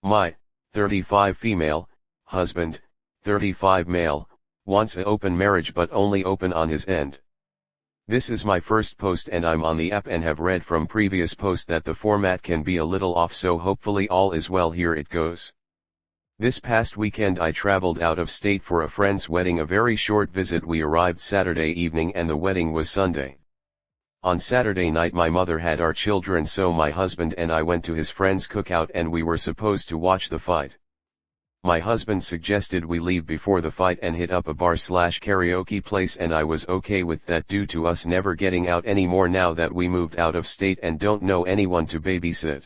My, 35 female, husband, 35 male, wants a open marriage but only open on his end. This is my first post and I'm on the app and have read from previous posts that the format can be a little off, so hopefully all is well. Here it goes. This past weekend I traveled out of state for a friend's wedding, a very short visit. We arrived Saturday evening and the wedding was Sunday. On Saturday night my mother had our children, so my husband and I went to his friend's cookout and we were supposed to watch the fight. My husband suggested we leave before the fight and hit up a bar/karaoke place, and I was okay with that due to us never getting out anymore now that we moved out of state and don't know anyone to babysit.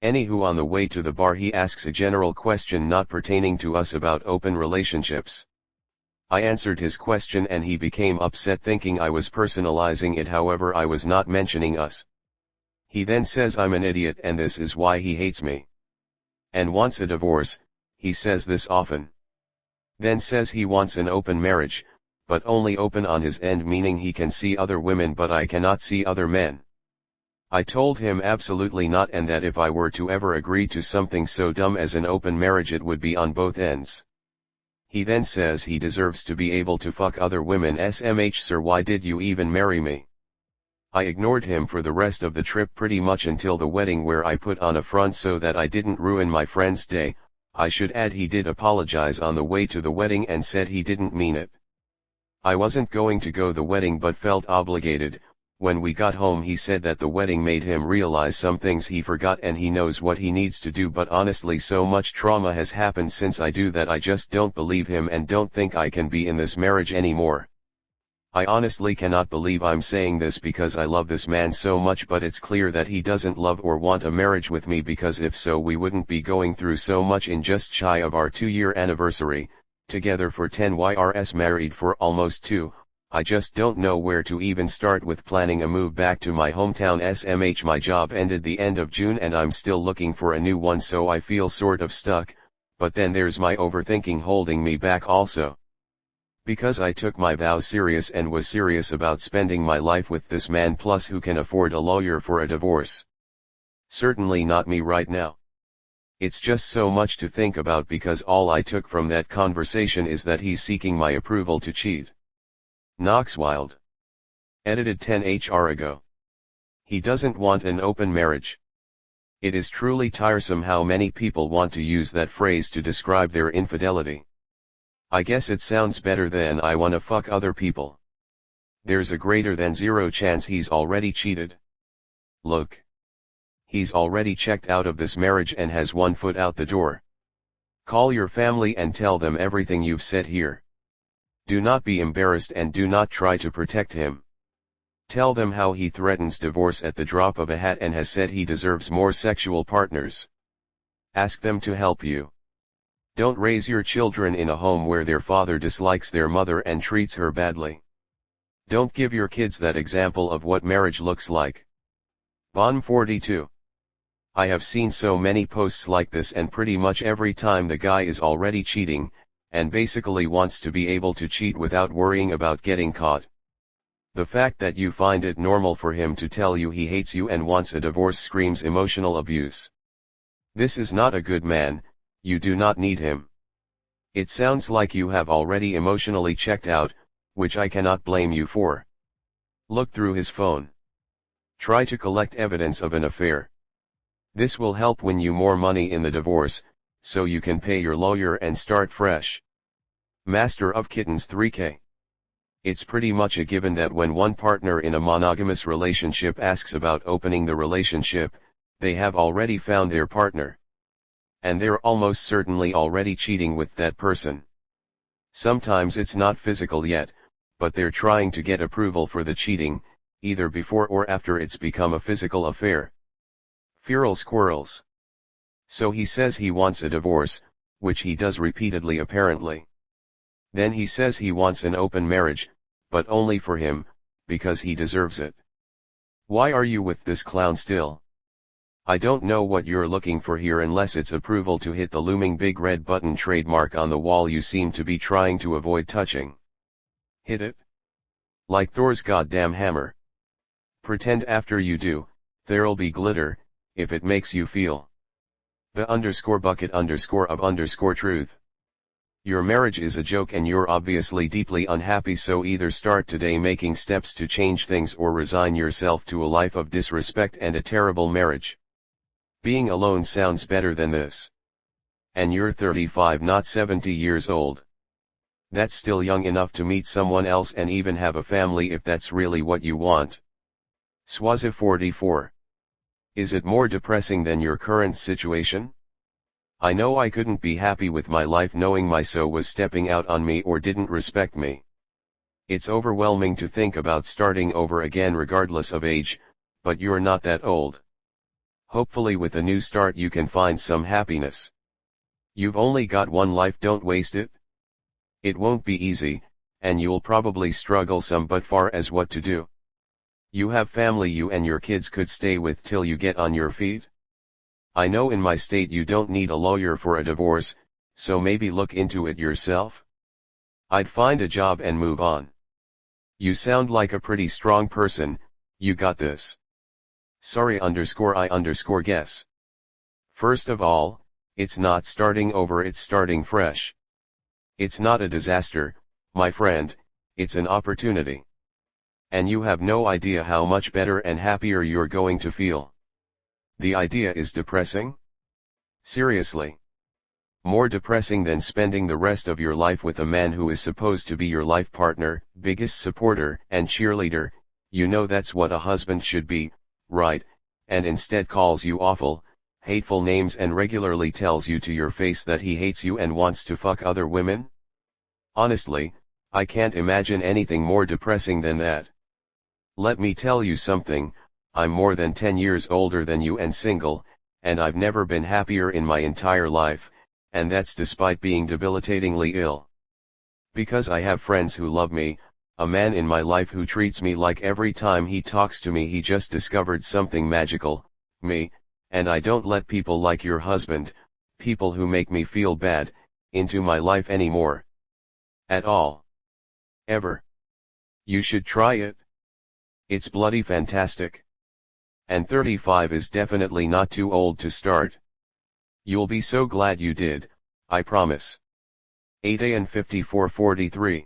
Anywho, on the way to the bar he asks a general question not pertaining to us about open relationships. I answered his question and he became upset thinking I was personalizing it, however I was not mentioning us. He then says I'm an idiot and this is why he hates me. And wants a divorce. He says this often. Then says he wants an open marriage, but only open on his end, meaning he can see other women but I cannot see other men. I told him absolutely not, and that if I were to ever agree to something so dumb as an open marriage it would be on both ends. He then says he deserves to be able to fuck other women. SMH, sir, why did you even marry me? I ignored him for the rest of the trip pretty much until the wedding, where I put on a front so that I didn't ruin my friend's day. I should add he did apologize on the way to the wedding and said he didn't mean it. I wasn't going to go the wedding but felt obligated. When we got home he said that the wedding made him realize some things he forgot and he knows what he needs to do, but honestly so much trauma has happened since I do that I just don't believe him and don't think I can be in this marriage anymore. I honestly cannot believe I'm saying this because I love this man so much, but it's clear that he doesn't love or want a marriage with me, because if so we wouldn't be going through so much in just shy of our 2-year anniversary, together for 10 years, married for almost 2. I just don't know where to even start with planning a move back to my hometown. SMH, my job ended the end of June and I'm still looking for a new one, so I feel sort of stuck, but then there's my overthinking holding me back also. Because I took my vows serious and was serious about spending my life with this man, plus who can afford a lawyer for a divorce? Certainly not me right now. It's just so much to think about, because all I took from that conversation is that he's seeking my approval to cheat. Knoxwild. Edited 10 HR ago. He doesn't want an open marriage. It is truly tiresome how many people want to use that phrase to describe their infidelity. I guess it sounds better than I wanna fuck other people. There's a greater than 0 chance he's already cheated. Look. He's already checked out of this marriage and has one foot out the door. Call your family and tell them everything you've said here. Do not be embarrassed and do not try to protect him. Tell them how he threatens divorce at the drop of a hat and has said he deserves more sexual partners. Ask them to help you. Don't raise your children in a home where their father dislikes their mother and treats her badly. Don't give your kids that example of what marriage looks like. Bon 42. I have seen so many posts like this, and pretty much every time the guy is already cheating, and basically wants to be able to cheat without worrying about getting caught. The fact that you find it normal for him to tell you he hates you and wants a divorce screams emotional abuse. This is not a good man. You do not need him. It sounds like you have already emotionally checked out, which I cannot blame you for. Look through his phone. Try to collect evidence of an affair. This will help win you more money in the divorce, so you can pay your lawyer and start fresh. Master of Kittens 3K. It's pretty much a given that when one partner in a monogamous relationship asks about opening the relationship, they have already found their partner. And they're almost certainly already cheating with that person. Sometimes it's not physical yet, but they're trying to get approval for the cheating, either before or after it's become a physical affair. Feral squirrels. So he says he wants a divorce, which he does repeatedly apparently. Then he says he wants an open marriage, but only for him, because he deserves it. Why are you with this clown still? I don't know what you're looking for here unless it's approval to hit the looming big red button trademark on the wall you seem to be trying to avoid touching. Hit it. Like Thor's goddamn hammer. Pretend after you do, there'll be glitter, if it makes you feel The underscore bucket underscore of underscore truth. Your marriage is a joke and you're obviously deeply unhappy, so either start today making steps to change things or resign yourself to a life of disrespect and a terrible marriage. Being alone sounds better than this. And you're 35, not 70 years old. That's still young enough to meet someone else and even have a family if that's really what you want. Swazi 44. Is it more depressing than your current situation? I know I couldn't be happy with my life knowing my so was stepping out on me or didn't respect me. It's overwhelming to think about starting over again regardless of age, but you're not that old. Hopefully with a new start you can find some happiness. You've only got one life, don't waste it. It won't be easy, and you'll probably struggle some, but far as what to do. You have family you and your kids could stay with till you get on your feet. I know in my state you don't need a lawyer for a divorce, so maybe look into it yourself. I'd find a job and move on. You sound like a pretty strong person, you got this. Sorry I guess. First of all, it's not starting over, it's starting fresh. It's not a disaster, my friend, it's an opportunity. And you have no idea how much better and happier you're going to feel. The idea is depressing? Seriously. More depressing than spending the rest of your life with a man who is supposed to be your life partner, biggest supporter and cheerleader. You know that's what a husband should be, right, and instead calls you awful, hateful names and regularly tells you to your face that he hates you and wants to fuck other women? Honestly, I can't imagine anything more depressing than that. Let me tell you something, I'm more than 10 years older than you and single, and I've never been happier in my entire life, and that's despite being debilitatingly ill. Because I have friends who love me, a man in my life who treats me like every time he talks to me he just discovered something magical, me, and I don't let people like your husband, people who make me feel bad, into my life anymore. At all. Ever. You should try it. It's bloody fantastic. And 35 is definitely not too old to start. You'll be so glad you did, I promise. 8A and 5443.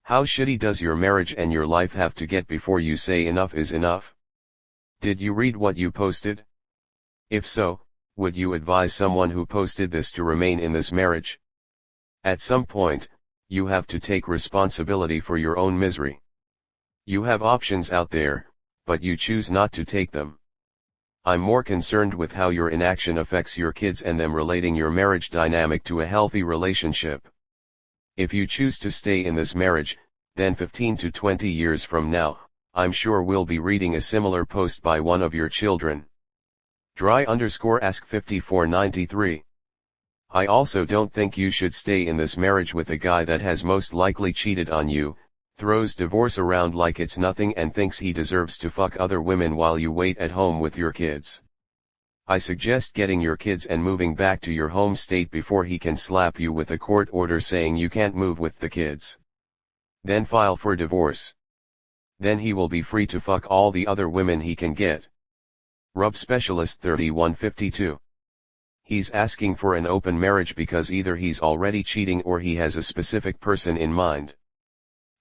How shitty does your marriage and your life have to get before you say enough is enough? Did you read what you posted? If so, would you advise someone who posted this to remain in this marriage? At some point, you have to take responsibility for your own misery. You have options out there, but you choose not to take them. I'm more concerned with how your inaction affects your kids and them relating your marriage dynamic to a healthy relationship. If you choose to stay in this marriage, then 15 to 20 years from now, I'm sure we'll be reading a similar post by one of your children. Dry_ask 5493. I also don't think you should stay in this marriage with a guy that has most likely cheated on you, throws divorce around like it's nothing and thinks he deserves to fuck other women while you wait at home with your kids. I suggest getting your kids and moving back to your home state before he can slap you with a court order saying you can't move with the kids. Then file for divorce. Then he will be free to fuck all the other women he can get. Rub Specialist 3152. He's asking for an open marriage because either he's already cheating or he has a specific person in mind.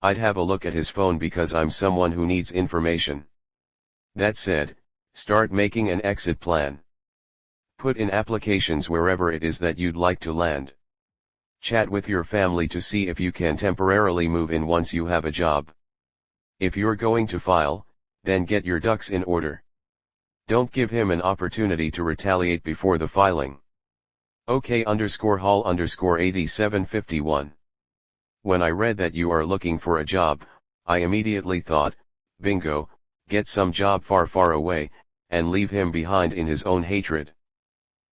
I'd have a look at his phone because I'm someone who needs information. That said, start making an exit plan. Put in applications wherever it is that you'd like to land. Chat with your family to see if you can temporarily move in once you have a job. If you're going to file, then get your ducks in order. Don't give him an opportunity to retaliate before the filing. OK_Hall_8751. When I read that you are looking for a job, I immediately thought, bingo, get some job far far away, and leave him behind in his own hatred.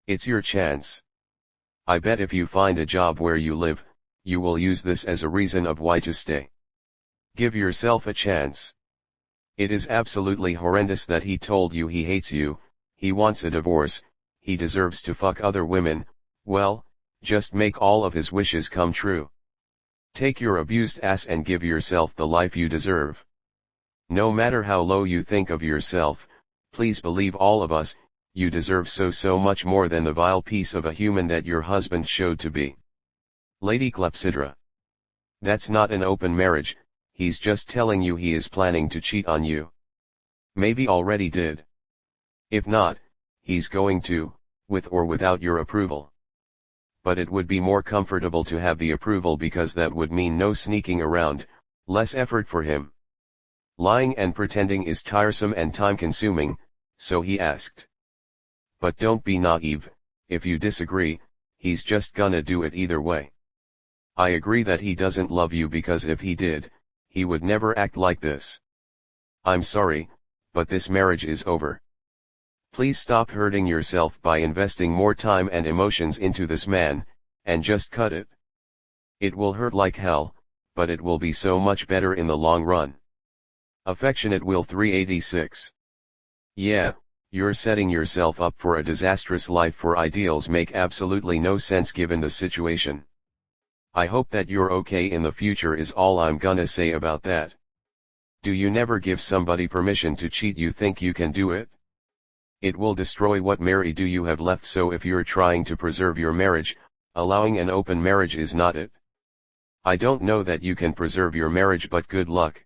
It's your chance. I bet if you find a job where you live, you will use this as a reason of why to stay. Give yourself a chance. It is absolutely horrendous that he told you he hates you, he wants a divorce, he deserves to fuck other women. Well, just make all of his wishes come true. Take your abused ass and give yourself the life you deserve. No matter how low you think of yourself, please believe all of us, you deserve so much more than the vile piece of a human that your husband showed to be. Lady Clepsydra. That's not an open marriage, he's just telling you he is planning to cheat on you. Maybe already did. If not, he's going to, with or without your approval. But it would be more comfortable to have the approval because that would mean no sneaking around, less effort for him. Lying and pretending is tiresome and time-consuming, so he asked. But don't be naive, if you disagree, he's just gonna do it either way. I agree that he doesn't love you because if he did, he would never act like this. I'm sorry, but this marriage is over. Please stop hurting yourself by investing more time and emotions into this man, and just cut it. It will hurt like hell, but it will be so much better in the long run. Affectionate Will 386. Yeah, you're setting yourself up for a disastrous life for ideals make absolutely no sense given the situation. I hope that you're okay in the future is all I'm gonna say about that. Do you never give somebody permission to cheat? You think you can do it? It will destroy what marriage do you have left, so if you're trying to preserve your marriage, allowing an open marriage is not it. I don't know that you can preserve your marriage, but good luck.